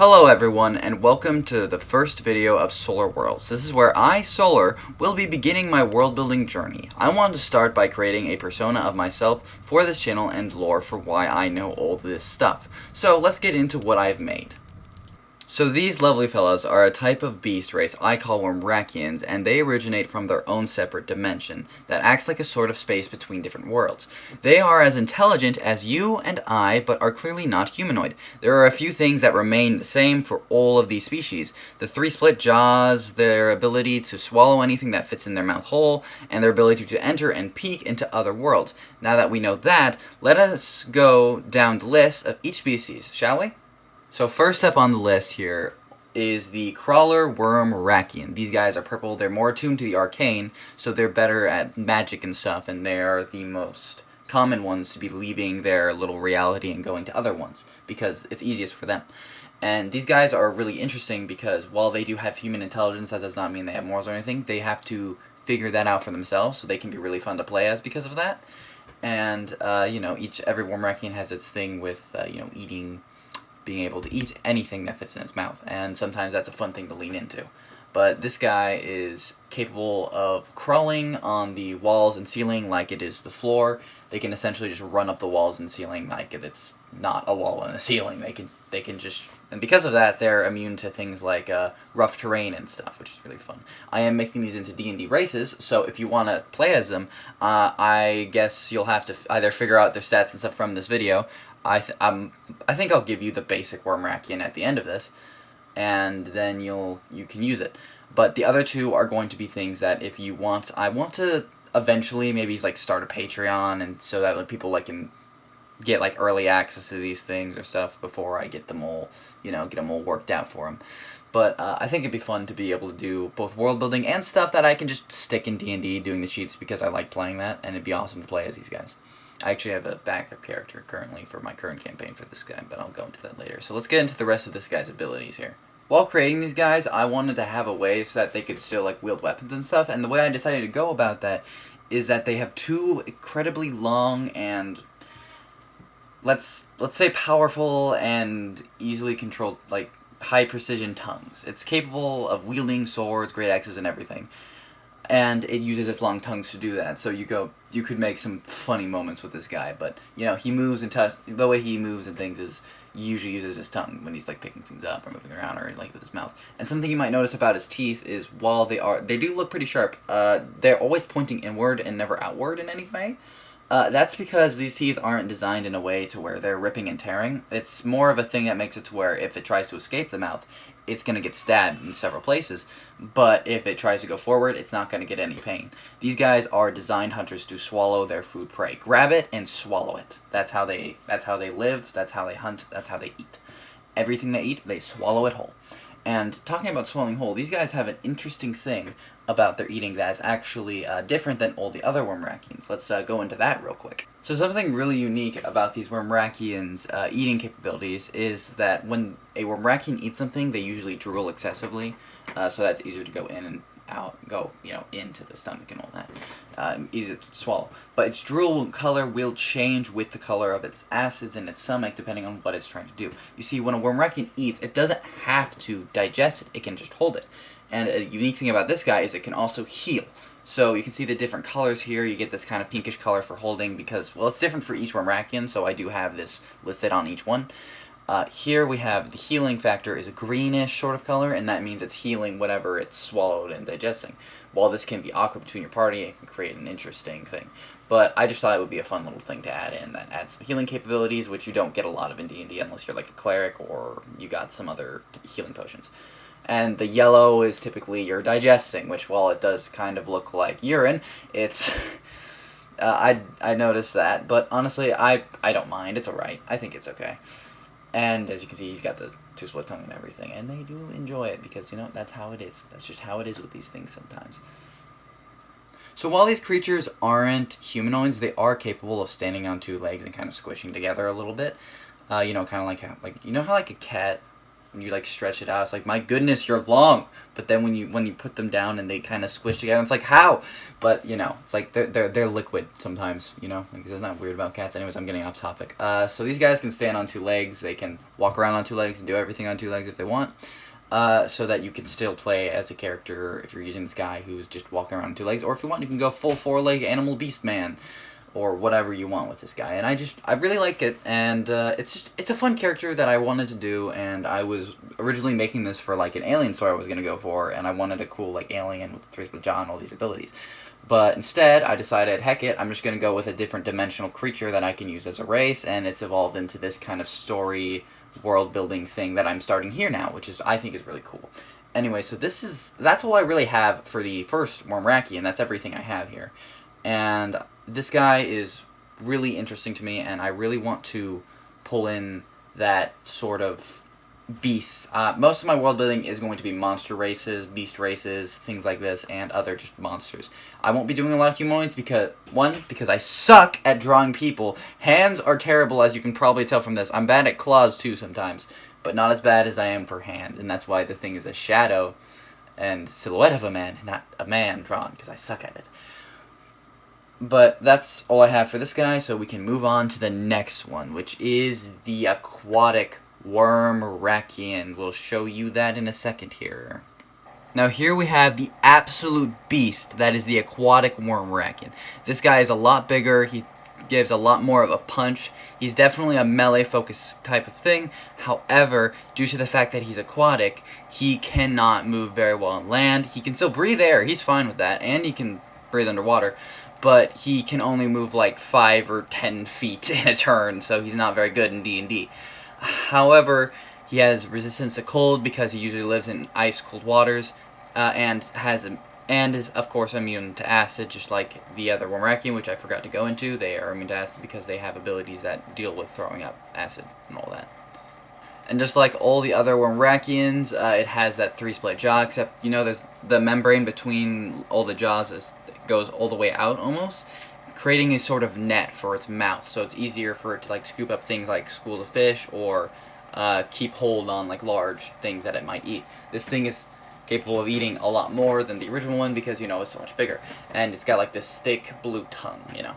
Hello everyone, and welcome to the first video of Solar Worlds. This is where I, Solar, will be beginning my world building journey. I wanted to start by creating a persona of myself for this channel and lore for why I know all this stuff. So let's get into what I've made. So these lovely fellas are a type of beast race I call Wormrakiens, and they originate from their own separate dimension that acts like a sort of space between different worlds. They are as intelligent as you and I, but are clearly not humanoid. There are a few things that remain the same for all of these species. The three split jaws, their ability to swallow anything that fits in their mouth hole, and their ability to enter and peek into other worlds. Now that we know that, let us go down the list of each species, shall we? So first up on the list here is the Crawler Wormrakien. These guys are purple, they're more attuned to the arcane, so they're better at magic and stuff, and they're the most common ones to be leaving their little reality and going to other ones, because it's easiest for them. And these guys are really interesting because while they do have human intelligence, that does not mean they have morals or anything. They have to figure that out for themselves, so they can be really fun to play as because of that. And, every Wormrakien has its thing with, being able to eat anything that fits in its mouth, and sometimes that's a fun thing to lean into. But this guy is capable of crawling on the walls and ceiling like it is the floor. They can essentially just run up the walls and ceiling like if it's not a wall and a ceiling. They can just, and because of that, they're immune to things like rough terrain and stuff, which is really fun. I am making these into D&D races, so if you want to play as them, I guess you'll have to either figure out their stats and stuff from this video. I think I'll give you the basic Wormrakien at the end of this, and then you can use it. But the other two are going to be things that if you want, I want to eventually maybe like start a Patreon, and so that people can get like early access to these things or stuff before I get them all, get them all worked out for them. But I think it'd be fun to be able to do both world building and stuff that I can just stick in D&D doing the cheats because I like playing that, and it'd be awesome to play as these guys. I actually have a backup character currently for my current campaign for this guy, but I'll go into that later. So let's get into the rest of this guy's abilities here. While creating these guys, I wanted to have a way so that they could still wield weapons and stuff, and the way I decided to go about that is that they have two incredibly long and let's say powerful and easily controlled high precision tongues. It's capable of wielding swords, great axes, and everything. And it uses its long tongues to do that, so you could make some funny moments with this guy, but, he moves and the way he moves and things is, he usually uses his tongue when he's, picking things up or moving around or, with his mouth. And something you might notice about his teeth is, while they do look pretty sharp, they're always pointing inward and never outward in any way. That's because these teeth aren't designed in a way to where they're ripping and tearing. It's more of a thing that makes it to where if it tries to escape the mouth, it's going to get stabbed in several places, but if it tries to go forward, it's not going to get any pain. These guys are designed hunters to swallow their food prey. Grab it and swallow it. That's how they live, that's how they hunt, that's how they eat. Everything they eat, they swallow it whole. And talking about swallowing whole, these guys have an interesting thing about their eating that is actually different than all the other Wormrakiens. Let's go into that real quick. So something really unique about these Wormrakiens' eating capabilities is that when a Wormrakien eats something, they usually drool excessively, so that's easier to go in and out, into the stomach and all that. Easier to swallow. But its drool color will change with the color of its acids in its stomach depending on what it's trying to do. You see, when a Wormrakien eats, it doesn't have to digest it, it can just hold it. And a unique thing about this guy is it can also heal. So you can see the different colors here. You get this kind of pinkish color for holding because, well, it's different for each Wormrakien, so I do have this listed on each one. Here we have the healing factor is a greenish sort of color, and that means it's healing whatever it's swallowed and digesting. While this can be awkward between your party, it can create an interesting thing. But I just thought it would be a fun little thing to add in that adds some healing capabilities, which you don't get a lot of in D&D unless you're like a cleric or you got some other healing potions. And the yellow is typically your digesting, which while it does kind of look like urine, it's... I noticed that, but honestly, I don't mind. It's alright. I think it's okay. And as you can see, he's got the two-split tongue and everything, and they do enjoy it because, that's how it is. That's just how it is with these things sometimes. So while these creatures aren't humanoids, they are capable of standing on two legs and kind of squishing together a little bit. Kind of like how a cat when you like stretch it out, it's like, my goodness, you're long. But then when you put them down and they kind of squish together, it's like, how? But you know, it's like they're liquid sometimes. You know, like, isn't that weird about cats? Anyways, I'm getting off topic. So these guys can stand on two legs. They can walk around on two legs and do everything on two legs if they want. So that you can still play as a character if you're using this guy who's just walking around on two legs, or if you want, you can go full four-leg animal beast man, or whatever you want with this guy. And I really like it, and it's a fun character that I wanted to do, and I was originally making this for like an alien story I was gonna go for, and I wanted a cool like alien with a three-split jaw and all these abilities. But instead, I decided, heck it, I'm just gonna go with a different dimensional creature that I can use as a race, and it's evolved into this kind of story world building thing that I'm starting here now, which is I think is really cool. Anyway, so that's all I really have for the first Wormrakian. That's everything I have here. And this guy is really interesting to me, and I really want to pull in that sort of beasts. Most of my world building is going to be monster races, beast races, things like this, and other just monsters. I won't be doing a lot of humanoids because, one, because I suck at drawing people. Hands are terrible, as you can probably tell from this. I'm bad at claws too sometimes, but not as bad as I am for hands, and that's why the thing is a shadow and silhouette of a man, not a man drawn, because I suck at it. But that's all I have for this guy, so we can move on to the next one, which is the aquatic Wormrakien. We'll show you that in a second here. Now here we have the absolute beast, that is the aquatic Wormrakien. This guy is a lot bigger, he gives a lot more of a punch. He's definitely a melee focused type of thing. However, due to the fact that he's aquatic, he cannot move very well on land. He can still breathe air, he's fine with that, and he can breathe underwater. But he can only move like 5 or 10 feet in a turn, so he's not very good in D&D. However, he has resistance to cold because he usually lives in ice-cold waters, and is of course immune to acid, just like the other Wormrakien, which I forgot to go into. They are immune to acid because they have abilities that deal with throwing up acid and all that. And just like all the other Wormrakiens, it has that three-split jaw, except, you know, there's the membrane between all the jaws goes all the way out almost, creating a sort of net for its mouth, so it's easier for it to like scoop up things like schools of fish or keep hold on like large things that it might eat. This thing is capable of eating a lot more than the original one because, you know, it's so much bigger, and it's got like this thick blue tongue, you know.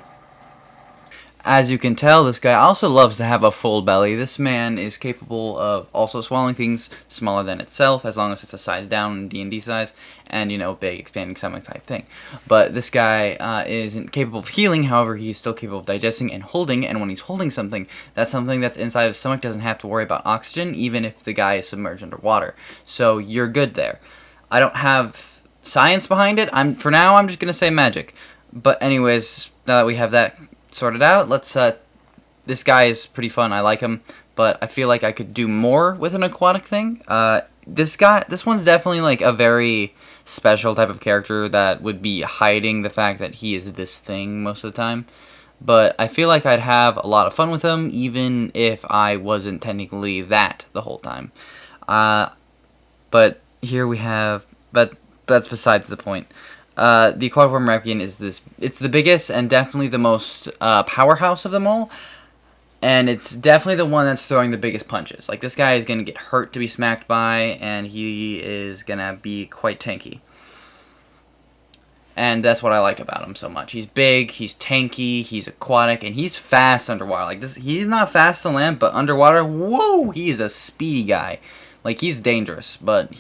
As you can tell, this guy also loves to have a full belly. This man is capable of also swallowing things smaller than itself, as long as it's a size down in D&D size, and, you know, big, expanding stomach type thing. But this guy isn't capable of healing, however, he's still capable of digesting and holding, and when he's holding something that's inside his stomach doesn't have to worry about oxygen, even if the guy is submerged underwater. So you're good there. I don't have science behind it. For now, I'm just going to say magic. But anyways, now that we have that sorted out, let's this guy is pretty fun. I like him, but I feel like I could do more with an aquatic thing. This one's definitely like a very special type of character that would be hiding the fact that he is this thing most of the time, but I feel like I'd have a lot of fun with him even if I wasn't technically that the whole time. But here we have, but that's besides the point. The aquatic Wormrakien it's the biggest and definitely the most powerhouse of them all, and it's definitely the one that's throwing the biggest punches. Like, this guy is going to get hurt to be smacked by, and he is going to be quite tanky. And that's what I like about him so much. He's big, he's tanky, he's aquatic, and he's fast underwater. Like, he's not fast on land, but underwater, whoa, he is a speedy guy. Like, he's dangerous, but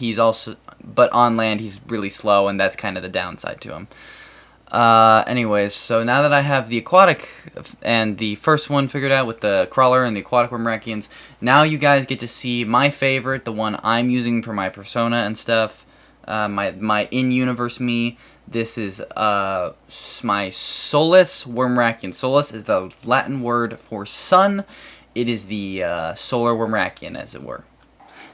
on land he's really slow, and that's kind of the downside to him. Anyways, so now that I have the aquatic and the first one figured out with the crawler and the aquatic Wormrakiens, now you guys get to see my favorite, the one I'm using for my persona and stuff, my in-universe me. This is my Solus Wormrakien. Solus is the Latin word for sun. It is the solar Wormrakien, as it were.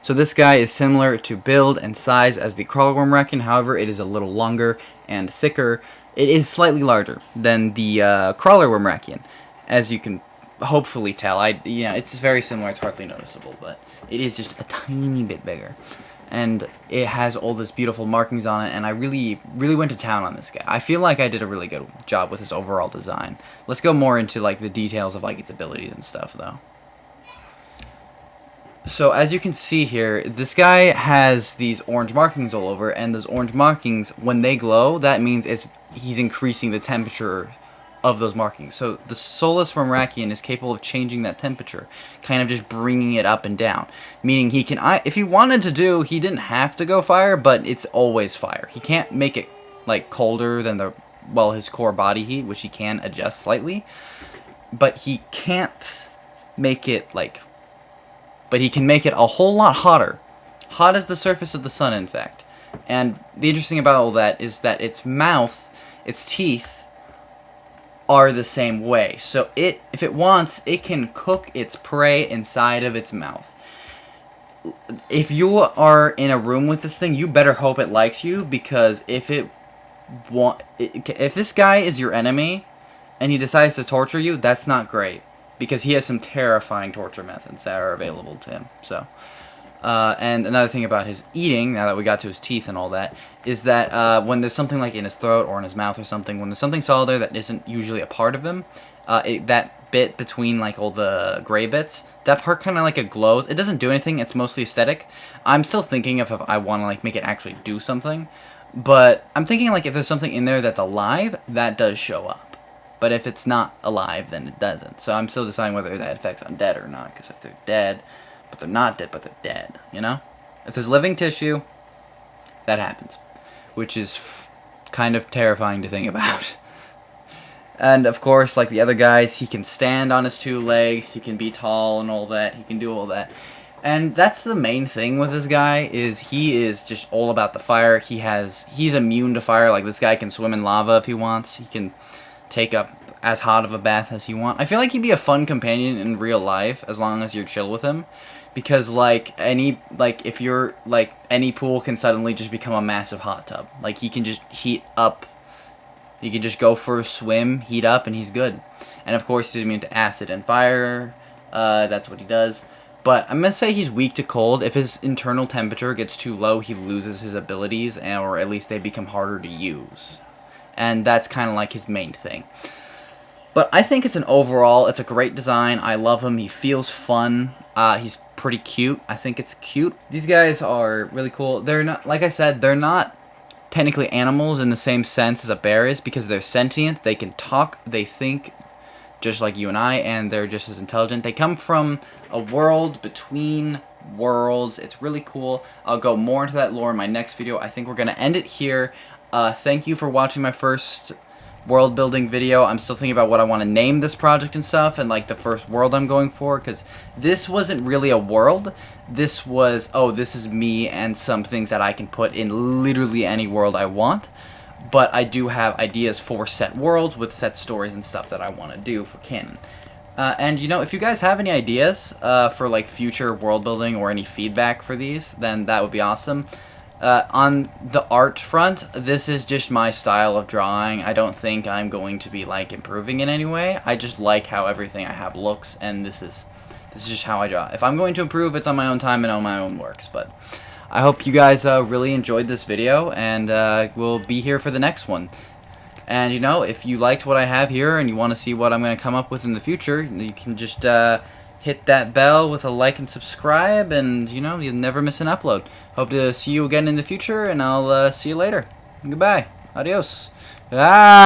So this guy is similar to build and size as the crawler Wormrakien, however it is a little longer and thicker. It is slightly larger than the crawler Wormrakien, as you can hopefully tell. It's very similar, it's hardly noticeable, but it is just a tiny bit bigger. And it has all this beautiful markings on it, and I really went to town on this guy. I feel like I did a really good job with his overall design. Let's go more into like the details of like its abilities and stuff though. So as you can see here, this guy has these orange markings all over, and those orange markings, when they glow, that means he's increasing the temperature of those markings. So the Soulless Wormrakien is capable of changing that temperature, kind of just bringing it up and down. Meaning he can, if he wanted to he didn't have to go fire, but it's always fire. He can't make it like colder than his core body heat, which he can adjust slightly, but he can't make it but he can make it a whole lot hotter. Hot as the surface of the sun, in fact. And the interesting about all that is that its mouth, its teeth, are the same way. So if it wants, it can cook its prey inside of its mouth. If you are in a room with this thing, you better hope it likes you, because if this guy is your enemy and he decides to torture you, that's not great, because he has some terrifying torture methods that are available to him. So, and another thing about his eating, now that we got to his teeth and all that, is that when there's something like in his throat or in his mouth or something, when there's something solid there that isn't usually a part of him, that bit between like all the gray bits, that part kind of like it glows. It doesn't do anything. It's mostly aesthetic. I'm still thinking if I want to like make it actually do something, but I'm thinking like if there's something in there that's alive, that does show up. But if it's not alive, then it doesn't. So I'm still deciding whether that affects undead or not. Because if they're dead, but they're not dead, but they're dead, you know? If there's living tissue, that happens. Which is kind of terrifying to think about. And of course, like the other guys, he can stand on his 2 legs. He can be tall and all that. He can do all that. And that's the main thing with this guy, is he is just all about the fire. He's immune to fire. Like, this guy can swim in lava if he wants. He can take up as hot of a bath as you want. I feel like he'd be a fun companion in real life as long as you're chill with him, because if you're any pool can suddenly just become a massive hot tub. Like, he can just heat up. He can just go for a swim, heat up, and he's good. And of course he's immune to acid and fire. That's what he does. But I'm gonna say he's weak to cold. If his internal temperature gets too low, he loses his abilities, or at least they become harder to use. And that's kind of like his main thing. But I think it's a great design. I love him. He feels fun. He's pretty cute. I think it's cute. These guys are really cool. They're not, like I said, they're not technically animals in the same sense as a bear is, because they're sentient. They can talk. They think just like you and I, and they're just as intelligent. They come from a world between worlds. It's really cool. I'll go more into that lore in my next video. I think we're going to end it here. Thank you for watching my first world building video. I'm still thinking about what I want to name this project and stuff, and like the first world I'm going for, because this wasn't really a world. This was, oh, this is me and some things that I can put in literally any world I want. But I do have ideas for set worlds with set stories and stuff that I want to do for canon. And you know, if you guys have any ideas for like future world building or any feedback for these, then that would be awesome. On the art front, this is just my style of drawing. I don't think I'm going to be like improving in any way. I just like how everything I have looks, and this is just how I draw. If I'm going to improve, it's on my own time and on my own works. But I hope you guys really enjoyed this video, and we'll be here for the next one. And you know, if you liked what I have here and you want to see what I'm going to come up with in the future, you can just hit that bell with a like and subscribe, and you know, you'll never miss an upload. Hope to see you again in the future, and I'll see you later. Goodbye. Adios. Ah!